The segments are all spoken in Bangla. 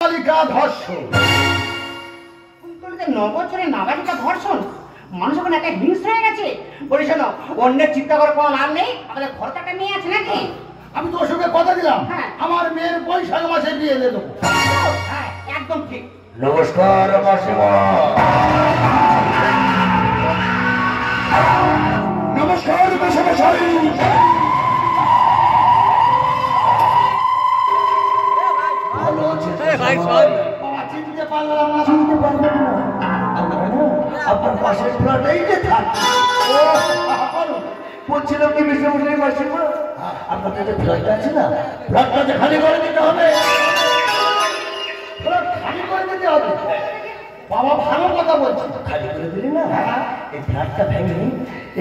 বালিকা ধর্ষণ। কুলতলিতে 9 বছরের নাবালিকা ধর্ষণ, মানুষ এখন একটা হিংস্র হয়ে গেছে। বলি শোনো, অন্যের চিন্তা করে কোনো লাভ নেই, আমাদের ঘর টাকা নিয়ে আছে নাকি? আমি তোর সঙ্গে কথা দিলাম, হ্যাঁ। আমার মেয়ের বৈশাখ মাসে বিয়ে দিয়ে দেবো। হ্যাঁ, একদম ঠিক। নমস্কার মাসিমা। নমস্কার মশাই। ভালো আছে বাবা, চিনতে পারলাম না। চিনতে পারবেন না? আমরা না আপনার পাশের ফ্ল্যাটেই যে থাকি। বলছিলাম কি মিশে মাসিমা, আপনার কাছে ফ্ল্যাটটা আছে না, ফ্ল্যাটটা যে খালি করে দিতে হবে। খালি করে দিতে হবে? বাবা ভালো কথা বলছে। খালি করে দিলি না, এই ফ্ল্যাটটা ভেঙে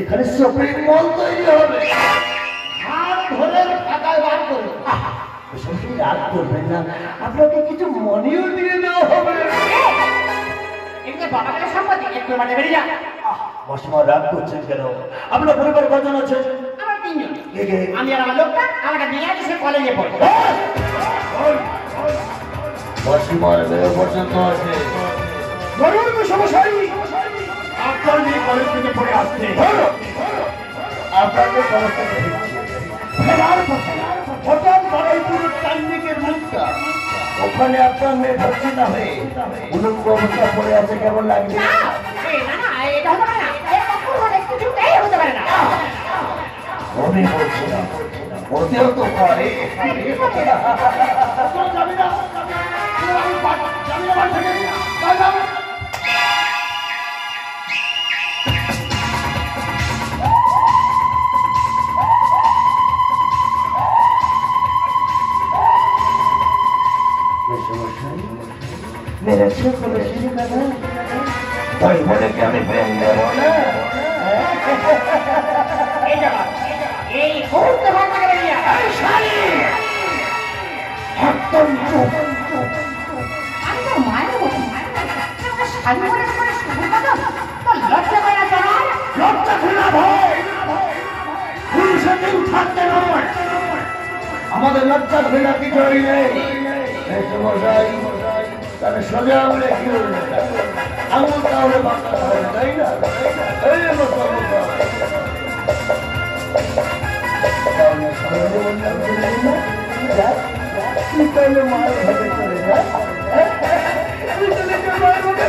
এখানে শপিং মল তৈরি হবে। হাত ধরে টাকায় বার করে সত্যি রাগ করবেন না, আপনাকে কিছু মনিও দিয়ে দেওয়া হবে। এমনি বাবা গেলে সম্পত্তি একটু মানে বেরিয়ে যা। মাসিমা রাগ করছেন কেন? আপনার পরিবার কজন আছে? আমার 3 জন। কে কে? আমি আর আমার লোকটা, আমাকে নিয়ে আসি, সে কলেজে পড়ে। মাসিমার মেয়ে পর্যন্ত আছে। বলুন মশাই, আপনার মেয়ে কলেজ থেকে পড়ে আসছে। আপনাকে খবরটা দিচ্ছি। ফেরার পথে হঠাৎ বারুইপুর চান্দিকের মুখটা, ওখানে আপনার মেয়ে ধরছে না হয়ে উলঙ্গ অবস্থা পড়ে আছে, কেমন লাগছে? না, না, এটা হতে পারে না। এরকম কোনো কিছুতেই হতে পারে না। আমি বলছি না, ওতেও তো পারে। যাবি না? যাবি না বাড়ি থেকে? যাবি? मेरे से कलेशी दादा भाई बोले कि আমি প্রেম দেব না। এই জায়গা, এই মুহূর্তে ভাগ করে বেরিয়ে যা। এই শালি! একদম চুপ। আমি তো মায়ের মতো, আমাকে শাড়ি পরে করে শুরু করো, তো লজ্জা করে না তোমার? লজ্জা খুলে ভয়, পুলিশের দিন থাকতে নয়। আমাদের লজ্জা ঘৃণা কিছুই নেই। মশাই তাহলে সোজা আঙুলে কি হলো? আঙুল তাহলে বাঁকা হবে, তাই না? এই হলো সমস্যা। তাহলে সরলে বললাম কি নেই না? তুই তাহলে মায়ের ভাবে চলে যা। তুই চলে যা মায়ের ভাবে।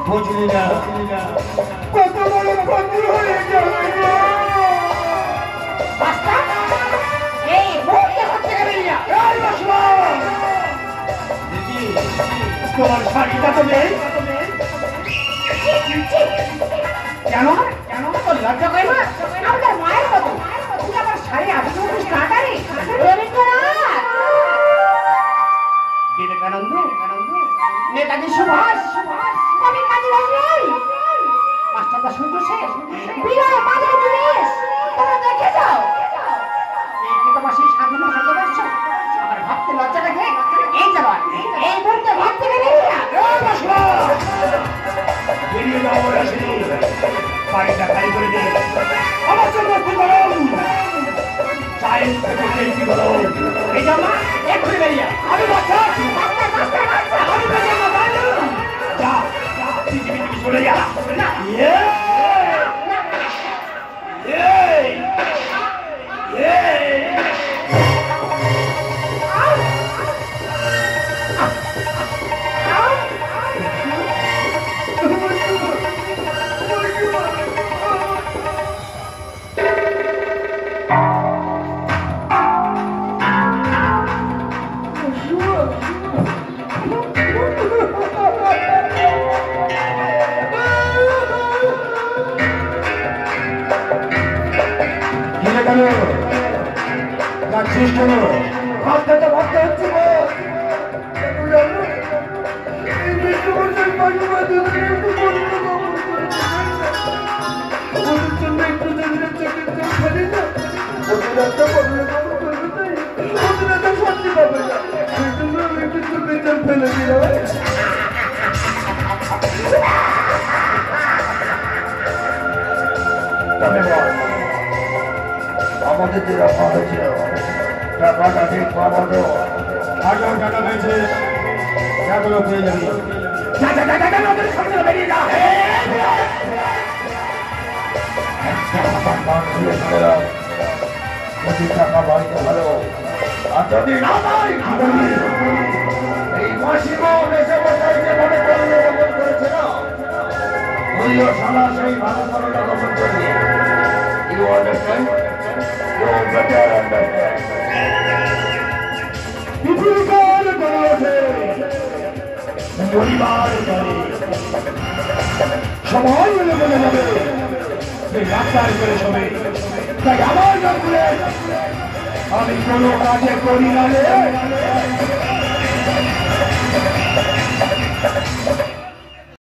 বুঝলি না কত বড় ক্ষতি হয়ে যাবে। এই মুহূর্তে ঘর থেকে বেরিয়ে যা। তোমার শাড়িটা তো নেই জানো জানো তো লজ্জা করে না? আমাদের মায়ের মতো তুমি আবার শাড়ি আদৌ উঠিস কাটারি রবীন্দ্রনাথ, বিবেকানন্দ, নেতাজি সুভাষ, কবি কাজী নজরুল, মাস্টারদা সূর্য সেন, বিনয় বাদল দীনেশ, তোমরা দেখে যাও। এই কি তোমার সেই স্বাধীন ভারতবর্ষ? আমার ভাবতে লজ্জা লাগে। এই যাবার এই মুহূর্তে ঘর থেকে বেরিয়ে যা। বেরিয়ে যাও, বাড়িটা খালি করে দিয়ে আমার জন্য কি গরম চাইল থেকে কি গরম। এই জামা এক্ষুনি বেরিয়ে যা। আমি বাচ্চা আমি বেরিয়ে যা, বাইরে। যা পৃথিবী চলে যা। না। কেন যাচ্ছিস কেন? ভাবতে তো ভাবতে হচ্ছে বস। কেন জানো? এই বিষ্ণুমশাই পাশুমা দুজনে একটু বন্ধ কখন করেছে তাই না? ওদের জন্য একটু যেদিনের চোখের জল ফেলি না, ওদের একটা বদলে কখন করবে তাই? ওদের একটা শান্তি পাবে না, সেই জন্য আমি একটু চোখের জল ফেলে দিলাম। তবে বল, আমাদের যে রক্ষা হয়েছিল টাকাটা ঠিক পাবো তো? আগেও টাকা পেয়েছিস, টাকাগুলো পেয়ে যাবি। যা যা যা যা, ওদের সামনে বেরিয়ে যা। একটা আমার মান দিয়ে ফেলাম, যদি টাকা বাড়িতে ভালো, আর যদি না পাই কি করবি? এই মাসিমা দেশে বসাই যেভাবে করলে গমন করেছে না, তুইও সারা সেই ভালো করোনা গমন করবি। You understand? You better understand. পৃথিবীকাল করে ওঠে, পরিবার করে, সবাই মিলে বলে যাবে তুই ডাক্তার করে শোবে। তাই আমার নাম করে আমি কোনো কাজে করি না রে।